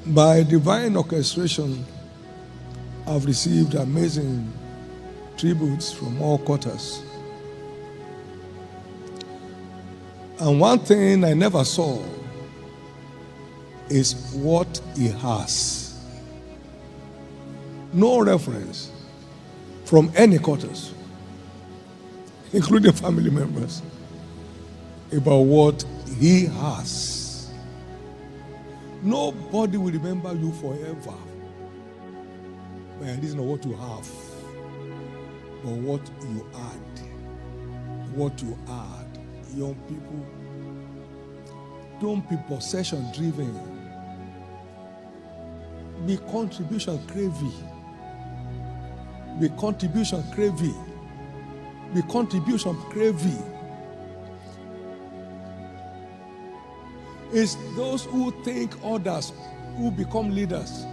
By divine orchestration, I've received amazing tributes from all quarters. And one thing I never saw is what he has. No reference from any quarters, including family members, about what he has. Nobody will remember you forever. But this is not what you have, but what you add. What you add. Young people, don't be possession driven. Be contribution craving. Be contribution craving. Be contribution craving. It's those who think others who become leaders.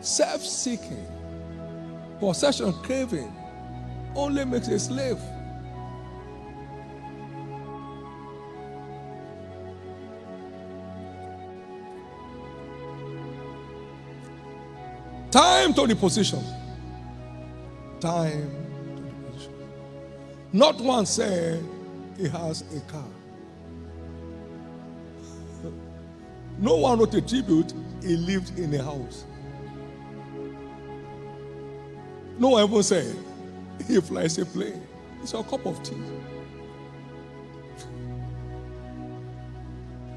Self-seeking, possession craving only makes a slave. Time to the position. Time to the position. Not one said he has a car. No one wrote a tribute, he lived in a house. No one ever said he flies a plane. It's a cup of tea.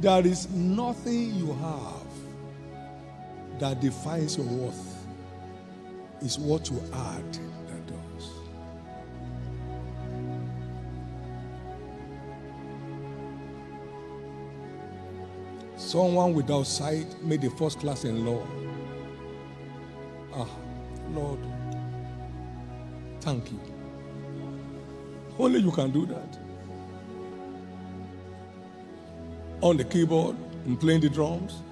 There is nothing you have that defines your worth. It's what you add that does. Someone without sight made the first class in law. Lord, thank you. Only you can do that. On the keyboard and playing the drums,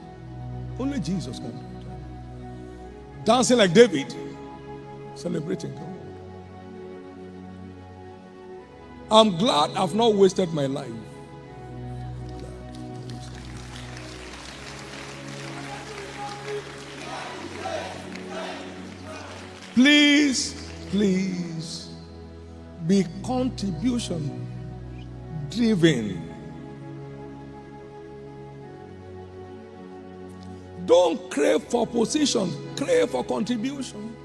only Jesus can do that. Dancing like David, celebrating God. I'm glad I've not wasted my life. Please, please be contribution driven. Don't crave for position, crave for contribution.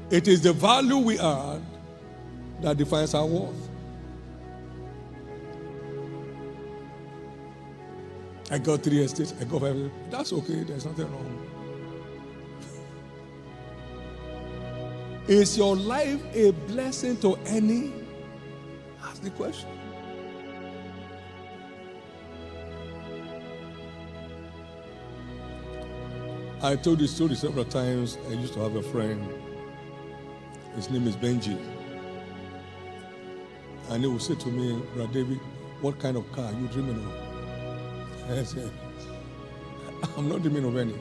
It is the value we add that defines our worth. I got 3 estates, I got 5. That's okay, there's nothing wrong. Is your life a blessing to any? Ask the question. I told this story several times. I used to have a friend. His name is Benji. And he would say to me, Brother David, what kind of car are you dreaming of? I said, I'm not dreaming of any.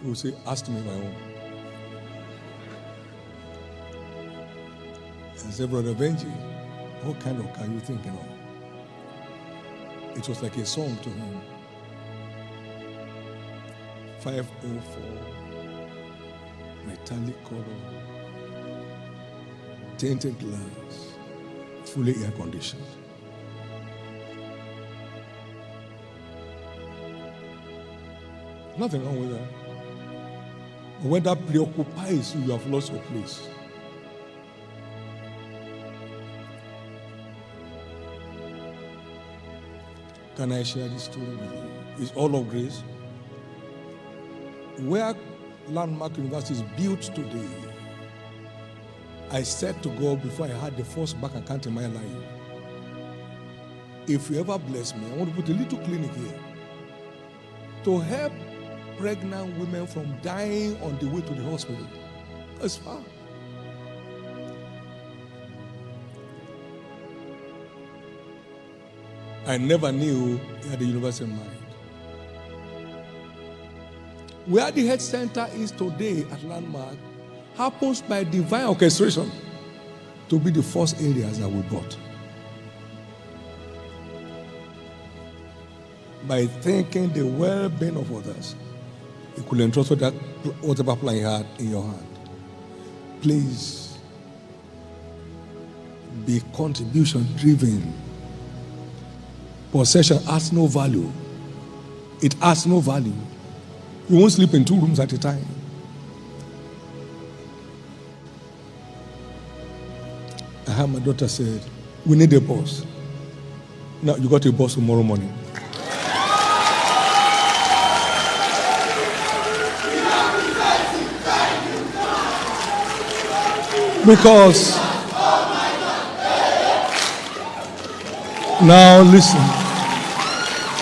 He would say, ask me my own. I said, Brother Benji, what kind of car are you thinking of? It was like a song to him. 504, metallic color, tinted glass, fully air conditioned. Nothing wrong with that. But when that preoccupies you, you have lost your place. Can I share this story with you? It's all of grace. Where Landmark University is built today, I said to God before I had the first bank account in my life, if you ever bless me, I want to put a little clinic here to help pregnant women from dying on the way to the hospital. It's far. I never knew he had a university in mind. where the health center is today at Landmark happens by divine orchestration to be the first areas that we bought. By thinking the well-being of others, you could entrust whatever plan you had in your hand. Please be contribution-driven. Possession has no value. It has no value. You won't sleep in 2 rooms at a time. I heard my daughter said, we need a boss. Now you got a boss tomorrow morning. Because now listen,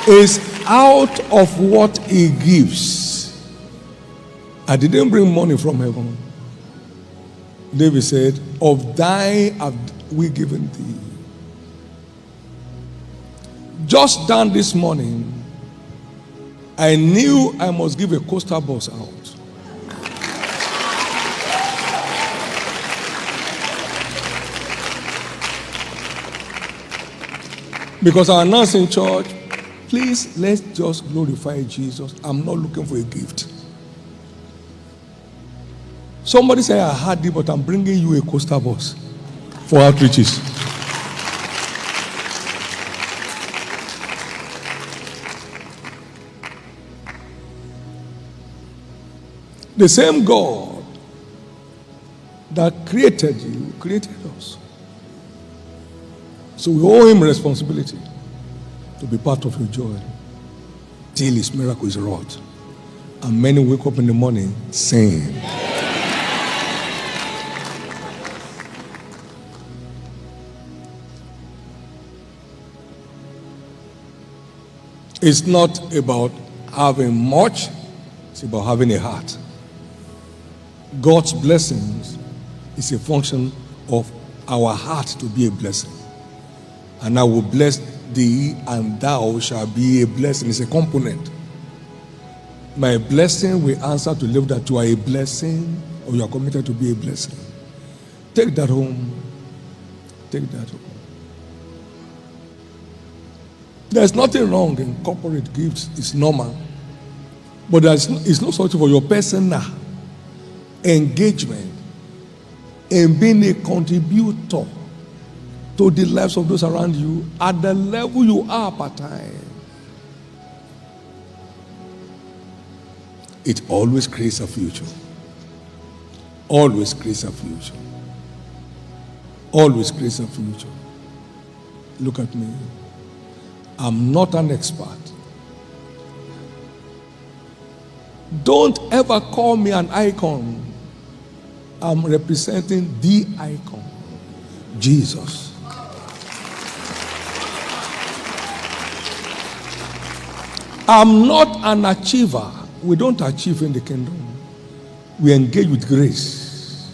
it's out of what he gives. I didn't bring money from heaven. David said, of thine have we given thee. Just down this morning, I knew I must give a coaster bus out. Because I announced in church, please, let's just glorify Jesus. I'm not looking for a gift. Somebody say, I had it, but I'm bringing you a coaster bus for outreaches. The same God that created you, created us. So we owe him responsibility to be part of your joy till his miracle is wrought. And many wake up in the morning saying, it's not about having much, it's about having a heart. God's blessings is a function of our heart to be a blessing. And I will bless thee, and thou shalt be a blessing. It's a component. My blessing will answer to live that you are a blessing, or you are committed to be a blessing. Take that home. Take that home. There's nothing wrong in corporate gifts. It's normal. But it's not such for your personal engagement in being a contributor to the lives of those around you at the level you are part-time. It always creates a future. Always creates a future. Always creates a future. Look at me. I'm not an expert. Don't ever call me an icon. I'm representing the icon, Jesus. I'm not an achiever. We don't achieve in the kingdom. We engage with grace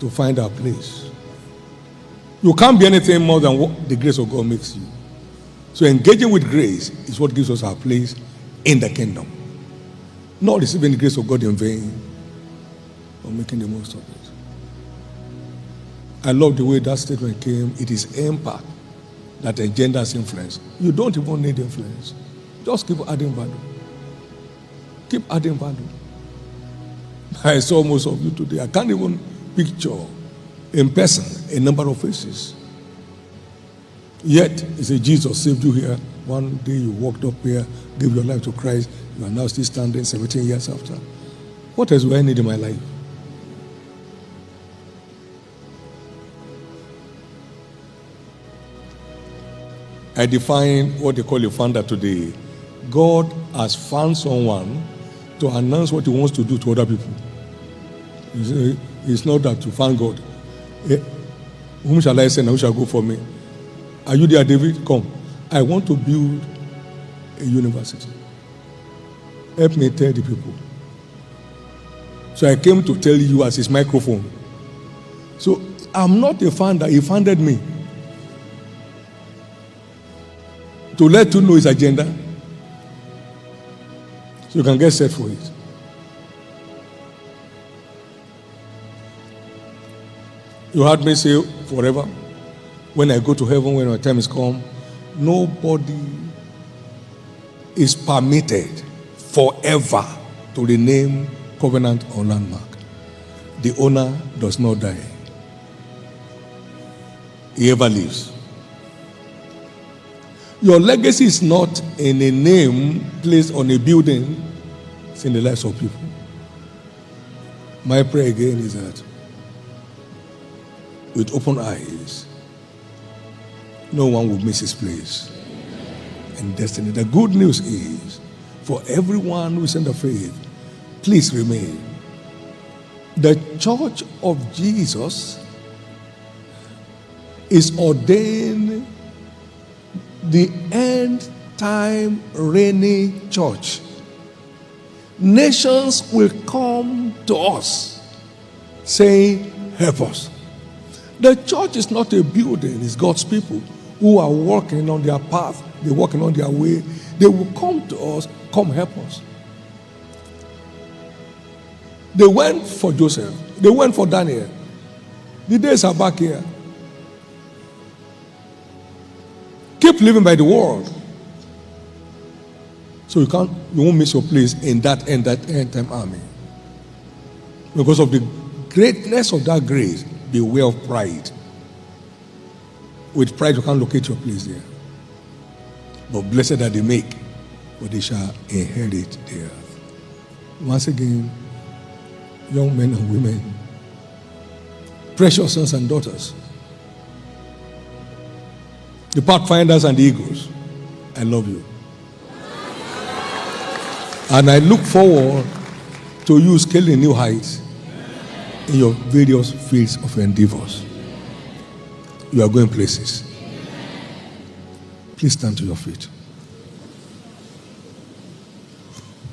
to find our place. You can't be anything more than what the grace of God makes you. So engaging with grace is what gives us our place in the kingdom. Not receiving the grace of God in vain, or making the most of it. I love the way that statement came. It is impact that engenders influence. You don't even need influence. Just keep adding value. Keep adding value. I saw most of you today. I can't even picture in person a number of faces. Yet, you say Jesus saved you here. One day you walked up here, gave your life to Christ. You are now still standing 17 years after. What else do I need in my life? I define what they call a founder today. God has found someone to announce what he wants to do to other people. It's not that to find God. Whom shall I send? Who shall go for me? Are you there, David? Come. I want to build a university. Help me tell the people. So I came to tell you as his microphone. So I'm not a founder. He founded me to let you know his agenda. So So you can get set for it. You heard me say forever. When I go to heaven, when my time is come, nobody is permitted forever to rename covenant or landmark. The owner does not die. He ever lives. Your legacy is not in a name placed on a building. It's in the lives of people. My prayer again is that with open eyes, no one will miss his place in destiny. The good news is, for everyone who is in the faith, please remain. The church of Jesus is ordained the end time reigning church. Nations will come to us saying, help us. The church is not a building, it's God's people who are walking on their path, they're walking on their way. They will come to us, come help us. They went for Joseph, they went for Daniel. The days are back here. Keep living by the word. So you won't miss your place in that end time army. Because of the greatness of that grace, beware of pride. With pride, you can't locate your place there. But blessed are they make, for they shall inherit the earth. Once again, young men and women, precious sons and daughters, the pathfinders and the eagles, I love you. And I look forward to you scaling new heights in your various fields of endeavors. You are going places. Please stand to your feet.